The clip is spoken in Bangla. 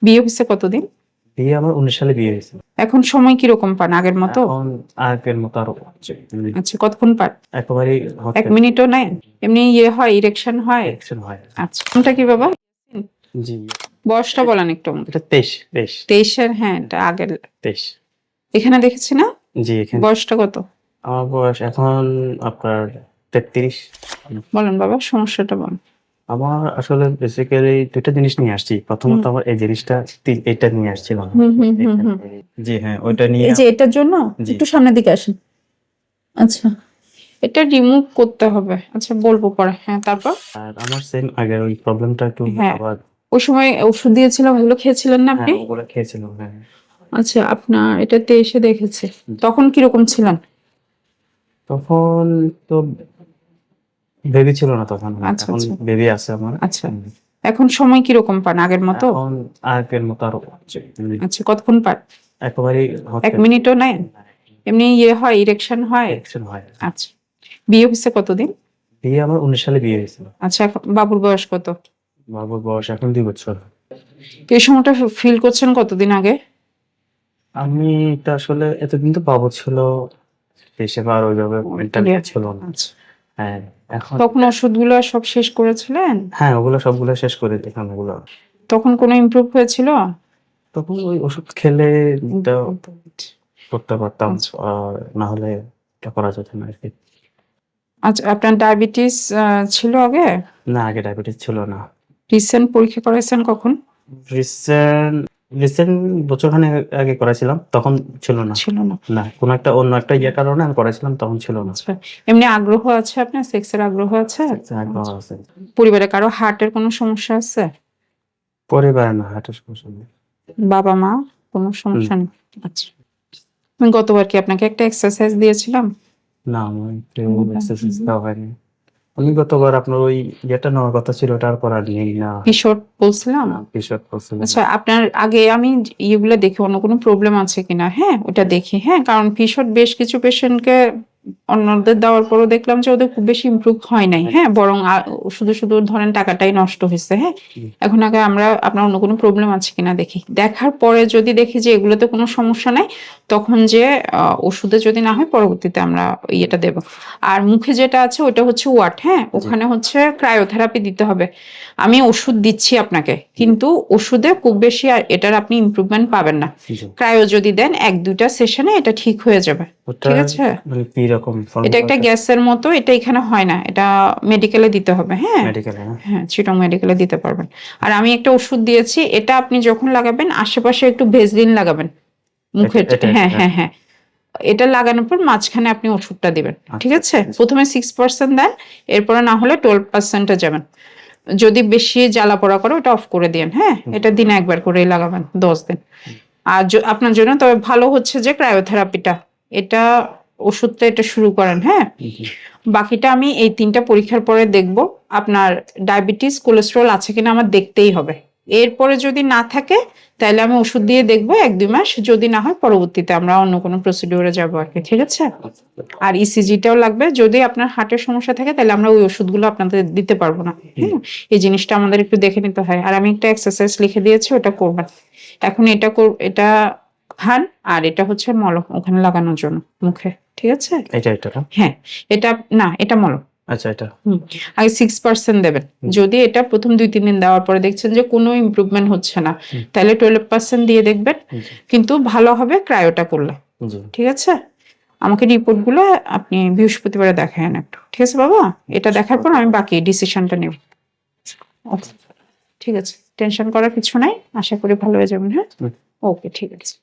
বিয়ে হয়েছে কতদিন? বিয়ে আমার 19 সালে বিয়ে হয়েছে। এখন সময় কিরকম পান? আগের মতো? এখন আগের মতো আরো হচ্ছে। আচ্ছা, কতক্ষণ পান? একেবারেই এক হচ্ছে। মিনিটও নাই? এমনি ইয়ে হয়, ইরেকশন হয়? ইলেকশন হয়। আচ্ছা, কোনটা কি বাবা? জি। বয়সটা বলেন একটু। এটা 23। 23-এর, হ্যাঁ এটা আগের। 23। এখানে দেখেছি না? জি, এখানে বয়সটা কত? আমার বয়স এখন আপনার 33। বলেন বাবা, সমস্যাটা বলেন। আমার আসলে বেসিক্যালি দুইটা জিনিস নিয়ে আসছি। প্রথমত আমার এই জিনিসটা এইটা নিয়ে আসছিলাম। জি হ্যাঁ, ওইটা নিয়ে এই যে এটার জন্য জি। একটু সামনের দিকে আসেন। আচ্ছা, এটা রিমুভ করতে হবে। আচ্ছা, বলবো পরে। হ্যাঁ, তারপর? আর আমার সেম আগের ওই প্রবলেমটা একটু হ্যাঁ, আবার। ওই সময় ওষুধ দিয়েছিলাম, ওগুলো খেয়েছিলেন না আপনি? হ্যাঁ, ওগুলো খেয়েছিলাম। হ্যাঁ। আচ্ছা, আপনার এটাতে এসে দেখেছে। তখন কিরকম ছিলেন? তখন তো বেবি ছিল না তখন। আচ্ছা এখন আচ্ছা বেবি আছে আমার। আচ্ছা, এখন সময় কিরকম পান? আগের মতো? এখন আগের মতো আরো হচ্ছে। আচ্ছা, কতক্ষণ পান? একেবারেই এক হচ্ছে। মিনিটও নাই? এমনি ইয়ে হয়, ইরেকশন হয়? ইলেকশন হয়। আচ্ছা, বিয়ে হয়েছে কতদিন? বিয়ে আমার 19 সালে বিয়ে হয়েছিল। আচ্ছা, এখন বাবুর বয়স কত? বাবুর বয়স এখন 2 বছর। এই সময়টা ফিল করছেন কতদিন আগে? আমি এটা আসলে এতদিন তো বাবু ছিল, সেই হিসেবে আর ওইভাবে মেন্টালি ছিল না। আচ্ছা, হ্যাঁ, এখন তখন ওষুধগুলো সব শেষ করেছিলেন? হ্যাঁ, ওগুলো সবগুলো শেষ করে দিলাম ওগুলো। তখন কোনো ইমপ্রুভ হয়েছিল? তখন ওই ওষুধ খেলে এটা করতে পারতাম। আচ্ছা আর না হলে এটা করা যেত না আরকি। আচ্ছা, আপনার ডায়াবেটিস ছিল আগে? না, আগে ডায়াবেটিস ছিল না। রিসেন্ট পরীক্ষা করেছেন কখন? রিসেন্ট রিসেন্ট বছরখানেক আগে করাইছিলাম, তখন ছিল না। ছিল না? না, কোনো একটা অন্য একটা ইয়ের কারণে আমি করাইছিলাম, তখন ছিল না। আচ্ছা, এমনি আগ্রহ আছে আপনার? সেক্সের আগ্রহ আছে? আগ্রহ আছে। পরিবারে কারো হার্টের কোনো সমস্যা আছে? পরিবারে না, হার্টের সমস্যা নেই। বাবা মা কোনো সমস্যা নেই? আচ্ছা, আমি গতবার কি আপনাকে একটা এক্সারসাইজ দিয়েছিলাম? না, আমার একটু এক্সারসাইজ দেওয়া হয়নি। আমি গতবার আপনার ওই ইয়েটা নেওয়ার কথা ছিল, ওটা আর করার নেই না। কিশোর বলছিলাম? কিশোর বলছিলেন। আচ্ছা, আপনার আগে আমি ইয়েগুলো দেখি অন্য কোনো প্রবলেম আছে কিনা, হ্যাঁ ওটা দেখি। হ্যাঁ, কারণ পিসড বেশ কিছু পেশেন্টকে অন্যদের দেওয়ার পরও দেখলাম যে ওদের খুব বেশি ইমপ্রুভ হয় নাই। হ্যাঁ, বরং শুধু শুধু ধরেন টাকাটাই নষ্ট হয়েছে। হ্যাঁ, এখন আগে আমরা আপনার অন্য কোনো প্রবলেম আছে কিনা দেখি। দেখার পরে যদি দেখি যে এগুলোতে কোনো সমস্যা নাই, তখন যে ওষুধে যদি না হয় পরবর্তীতে আমরা ইয়েটা দেব। আর মুখে যেটা আছে ওটা হচ্ছে ওয়াট। হ্যাঁ, ওখানে হচ্ছে ক্রায়োথেরাপি দিতে হবে। আমি ওষুধ দিচ্ছি আপনাকে, কিন্তু ওষুধে খুব বেশি আর এটার আপনি ইমপ্রুভমেন্ট পাবেন না। ক্রায়ো যদি দেন 1-2টা সেশনে এটা ঠিক হয়ে যাবে। ঠিক আছে? মানে কি রকম এটা একটা গ্যাসের মতো, এটা এখানে হয় না, এটা মেডিকেলে দিতে হবে। হ্যাঁ, মেডিকেলে? হ্যাঁ, চিটং মেডিকেলে দিতে পারবেন। আর আমি একটা ওষুধ দিয়েছি, এটা আপনি যখন লাগাবেন আশেপাশে একটু ভেজলিন লাগাবেন মুখে। হ্যাঁ হ্যাঁ হ্যাঁ, এটা লাগানোর পর মাঝখানে আপনি ওষুধটা দিবেন। ঠিক আছে? প্রথমে 6% দেন, এরপরে না হলে 12%-এ যাবেন। যদি বেশি জ্বালা পোড়া করে ওটা অফ করে দিন। হ্যাঁ, এটা দিনে একবার করেই লাগাবেন 10 দিন। আর আপনার জন্য তবে ভালো হচ্ছে যে ক্রায়োথেরাপিটা, এটা ওষুধটা এটা শুরু করেন। হ্যাঁ, বাকিটা আমি এই 3টা পরীক্ষার পরে দেখব। আপনার ডায়াবেটিস কোলেস্টেরল আছে কিনা আমার দেখতেই হবে। এরপরে যদি না থাকে তাহলে আমি ওষুধ দিয়ে দেখবো 1-2 মাস, যদি না হয় পরবর্তীতে আমরা অন্য কোনো প্রসিডিউরে যাবো আর কি। ঠিক আছে? আর ইসিজিটাও লাগবে। যদি আপনার হার্টের সমস্যা থাকে তাহলে আমরা ওই ওষুধগুলো আপনাদের দিতে পারবো না। হ্যাঁ, এই জিনিসটা আমাদের একটু দেখে নিতে হয়। আর আমি একটা এক্সারসাইজ লিখে দিয়েছি, ওটা করবেন। এখন এটা খান, আর এটা হচ্ছে মলম ওখানে লাগানোর জন্য মুখে। ঠিক আছে? এটা হ্যাঁ, এটা না, এটা মলম। আচ্ছা, এটা আগে 6% দেবেন। যদি এটা প্রথম 2-3 দিন দেওয়ার পরে দেখছেন যে কোনো ইমপ্রুভমেন্ট হচ্ছে না, তাহলে 12% দিয়ে দেখবেন। কিন্তু ভালো হবে ক্রায়োটা করলে। ঠিক আছে? আমাকে রিপোর্টগুলো আপনি বৃহস্পতিবারে দেখায়েন একটু। ঠিক আছে বাবা? এটা দেখার পর আমি বাকি ডিসিশনটা নেব। ঠিক আছে, টেনশন করার কিছু নাই, আশা করি ভালো হয়ে যাবেন। হ্যাঁ, ওকে, ঠিক আছে।